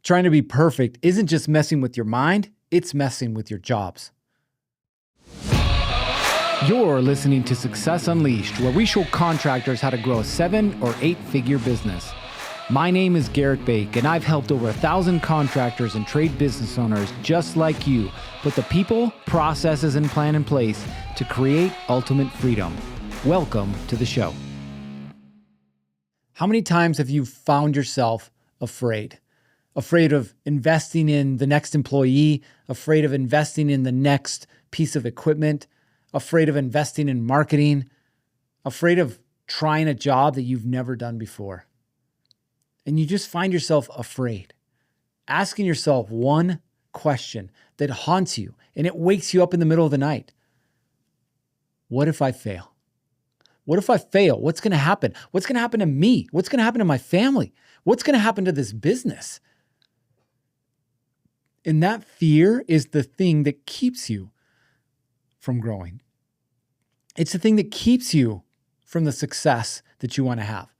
Trying to be perfect isn't just messing with your mind, it's messing with your jobs. You're listening to Success Unleashed, where we show contractors how to grow a 7 or 8-figure business. My name is Garrett Bake, and I've helped over 1,000 contractors and trade business owners just like you put the people, processes, and plan in place to create ultimate freedom. Welcome to the show. How many times have you found yourself afraid? Afraid of investing in the next employee, afraid of investing in the next piece of equipment, afraid of investing in marketing, afraid of trying a job that you've never done before. And you just find yourself afraid, asking yourself one question that haunts you and it wakes you up in the middle of the night. What if I fail? What if I fail? What's going to happen? What's going to happen to me? What's going to happen to my family? What's going to happen to this business? And that fear is the thing that keeps you from growing. It's the thing that keeps you from the success that you want to have.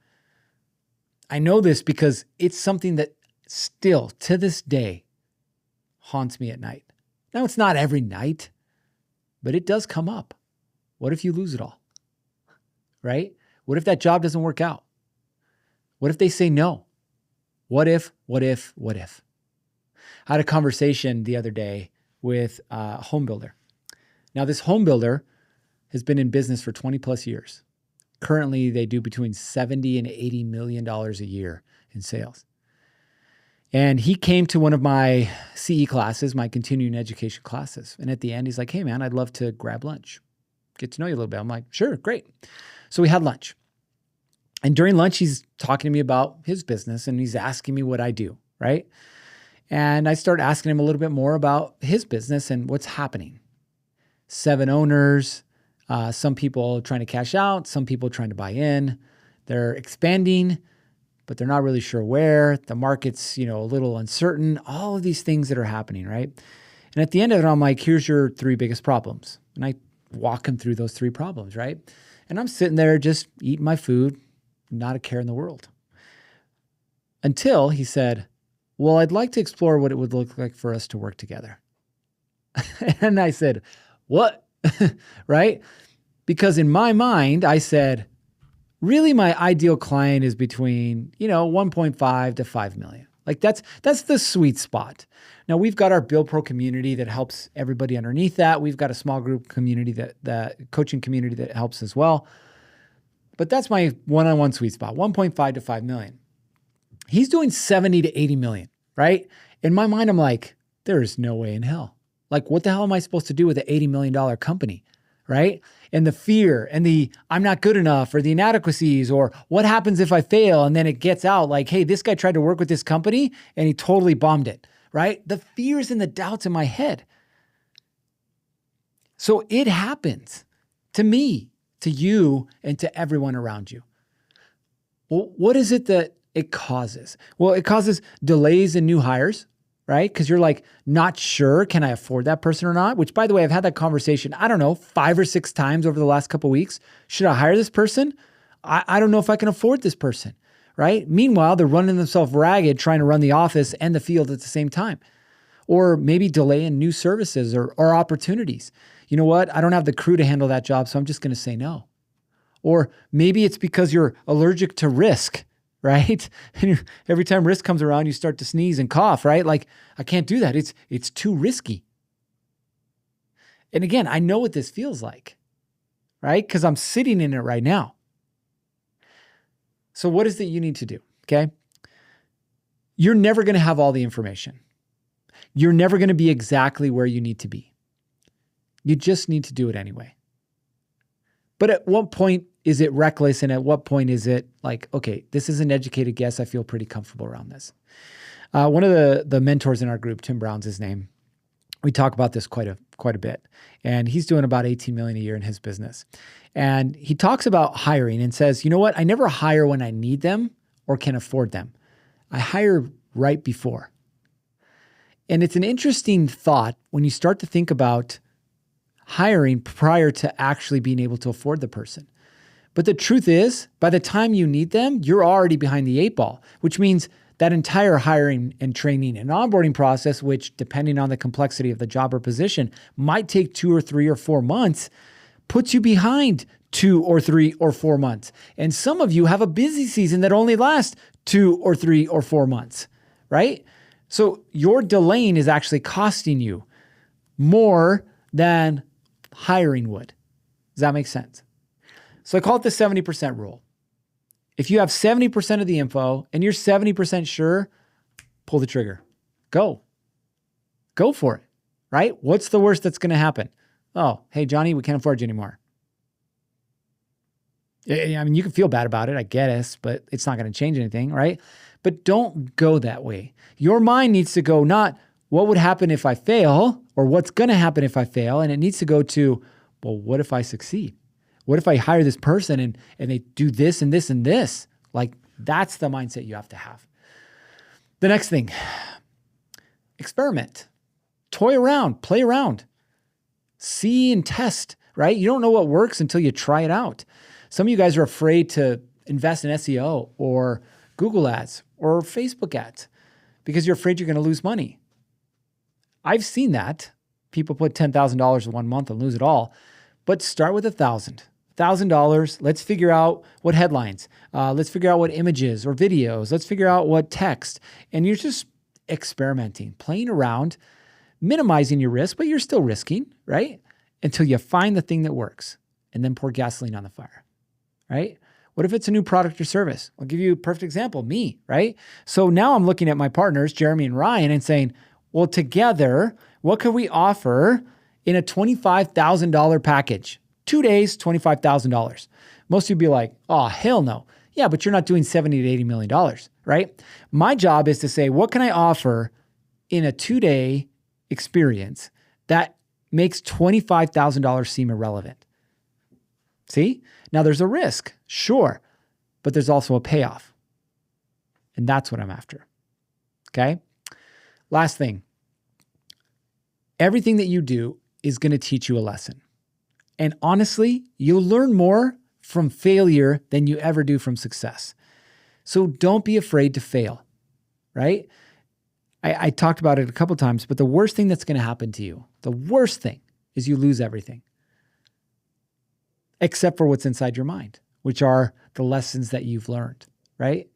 I know this because it's something that still, to this day, haunts me at night. Now, it's not every night, but it does come up. What if you lose it all? Right? What if that job doesn't work out? What if they say no? What if? I had a conversation the other day with a home builder. Now, this home builder has been in business for 20 plus years. Currently, they do between $70 and $80 million a year in sales. And he came to one of my CE classes, my continuing education classes. And at the end, he's like, hey, man, I'd love to grab lunch, get to know you a little bit. I'm like, sure, great. So we had lunch. And during lunch, he's talking to me about his business and he's asking me what I do, right? And I start asking him a little bit more about his business and what's happening. 7 owners, some people trying to cash out, some people trying to buy in. They're expanding, but they're not really sure where. The market's, a little uncertain. All of these things that are happening, right? And at the end of it, I'm like, here's your 3 biggest problems. And I walk him through those 3 problems, right? And I'm sitting there just eating my food, not a care in the world. Until he said, well, I'd like to explore what it would look like for us to work together. And I said, what? Right? Because in my mind, I said, really my ideal client is between, 1.5 to 5 million. Like that's the sweet spot. Now we've got our Build Pro community that helps everybody underneath that. We've got a small group community that coaching community that helps as well. But that's my one-on-one sweet spot, 1.5 to 5 million. He's doing 70 to 80 million, right? In my mind, I'm like, there's no way in hell. Like, what the hell am I supposed to do with an $80 million company, right? And the fear and the I'm not good enough or the inadequacies or what happens if I fail? And then it gets out like, hey, this guy tried to work with this company and he totally bombed it, right? The fears and the doubts in my head. So it happens to me, to you, and to everyone around you. Well, what is it that it causes? Well, it causes delays in new hires, right? Because you're like, not sure, can I afford that person or not? Which, by the way, I've had that conversation, 5 or 6 times over the last couple of weeks. Should I hire this person? I don't know if I can afford this person, right? Meanwhile, they're running themselves ragged trying to run the office and the field at the same time. Or maybe delay in new services or opportunities. You know what? I don't have the crew to handle that job, so I'm just going to say no. Or maybe it's because you're allergic to risk, right? And every time risk comes around, you start to sneeze and cough, right? Like, I can't do that. It's too risky. And again, I know what this feels like, right? Because I'm sitting in it right now. So what is it you need to do, okay? You're never going to have all the information. You're never going to be exactly where you need to be. You just need to do it anyway. But at what point is it reckless? And at what point is it like, okay, this is an educated guess. I feel pretty comfortable around this. One of the mentors in our group, Tim Brown's his name, we talk about this quite a bit. And he's doing about 18 million a year in his business. And he talks about hiring and says, you know what? I never hire when I need them or can afford them. I hire right before. And it's an interesting thought when you start to think about hiring prior to actually being able to afford the person. But the truth is, by the time you need them, you're already behind the 8 ball, which means that entire hiring and training and onboarding process, which depending on the complexity of the job or position might take 2 or 3 or 4 months, puts you behind 2 or 3 or 4 months. And some of you have a busy season that only lasts 2 or 3 or 4 months, right? So your delaying is actually costing you more than hiring would. Does that make sense? So I call it the 70% rule. If you have 70% of the info and you're 70% sure, pull the trigger. Go for it, right? What's the worst that's going to happen? Oh, hey, Johnny, we can't afford you anymore. I mean, you can feel bad about it, I guess, but it's not going to change anything, right? But don't go that way. Your mind needs to go not what would happen if I fail or what's going to happen if I fail. And it needs to go to, well, what if I succeed? What if I hire this person and they do this and this and this? Like, that's the mindset you have to have. The next thing, experiment, toy around, play around, see and test, right? You don't know what works until you try it out. Some of you guys are afraid to invest in SEO or Google ads or Facebook ads because you're afraid you're going to lose money. I've seen that. People put $10,000 in 1 month and lose it all. But start with $1,000. Let's figure out what headlines. Let's figure out what images or videos. Let's figure out what text. And you're just experimenting, playing around, minimizing your risk, but you're still risking, right? Until you find the thing that works and then pour gasoline on the fire, right? What if it's a new product or service? I'll give you a perfect example, me, right? So now I'm looking at my partners, Jeremy and Ryan, and saying, well, together, what could we offer in a $25,000 package? 2 days, $25,000. Most of you be like, oh, hell no. Yeah, but you're not doing $70 to $80 million, right? My job is to say, what can I offer in a 2-day experience that makes $25,000 seem irrelevant? See? Now there's a risk, sure, but there's also a payoff. And that's what I'm after, okay? Last thing, everything that you do is going to teach you a lesson. And honestly, you'll learn more from failure than you ever do from success. So don't be afraid to fail, right? I talked about it a couple times, but the worst thing that's going to happen to you, the worst thing is you lose everything. Except for what's inside your mind, which are the lessons that you've learned, right?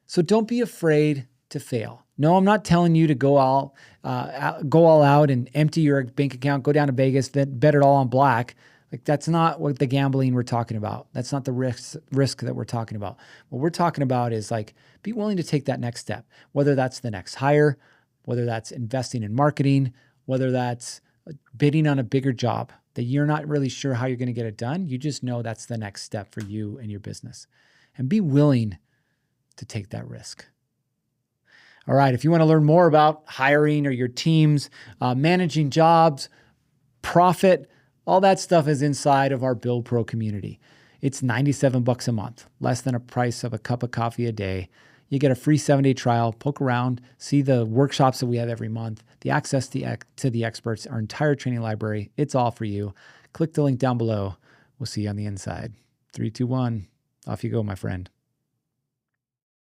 So don't be afraid to fail. No, I'm not telling you to go all out and empty your bank account, go down to Vegas, bet it all on black. Like, that's not what the gambling we're talking about. That's not the risk that we're talking about. What we're talking about is like, be willing to take that next step, whether that's the next hire, whether that's investing in marketing, whether that's bidding on a bigger job that you're not really sure how you're going to get it done. You just know that's the next step for you and your business. And be willing to take that risk. All right, if you want to learn more about hiring or your teams, managing jobs, profit, all that stuff is inside of our Build Pro community. It's $97 a month, less than a price of a cup of coffee a day. You get a free 7-day trial, poke around, see the workshops that we have every month, the access to the experts, our entire training library. It's all for you. Click the link down below. We'll see you on the inside. 3, 2, 1. Off you go, my friend.